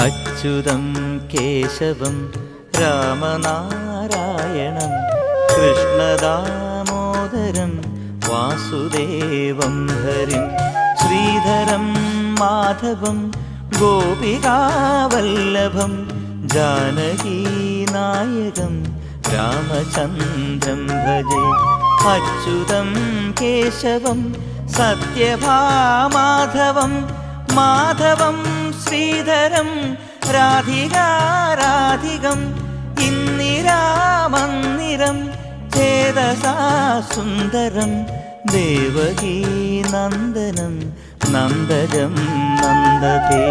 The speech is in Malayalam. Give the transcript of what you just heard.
അച്യുതം കേശവം രാമനാരായണം കൃഷ്ണദാമോദരം വാസുദേവം ഹരിം ശ്രീധരം മാധവം ഗോപികാവല്ലഭം ജാനകീനായകം രാമചന്ദ്രം ഭജേ. അച്യുതം കേശവം സത്യഭാമാധവം മാധവം ശ്രീധരം രാധികാരാധികം ഇന്ദിരാമന്ദിരം ചേതസാ സുന്ദരം ദേവകീ നന്ദനം നന്ദജം നന്ദതേ.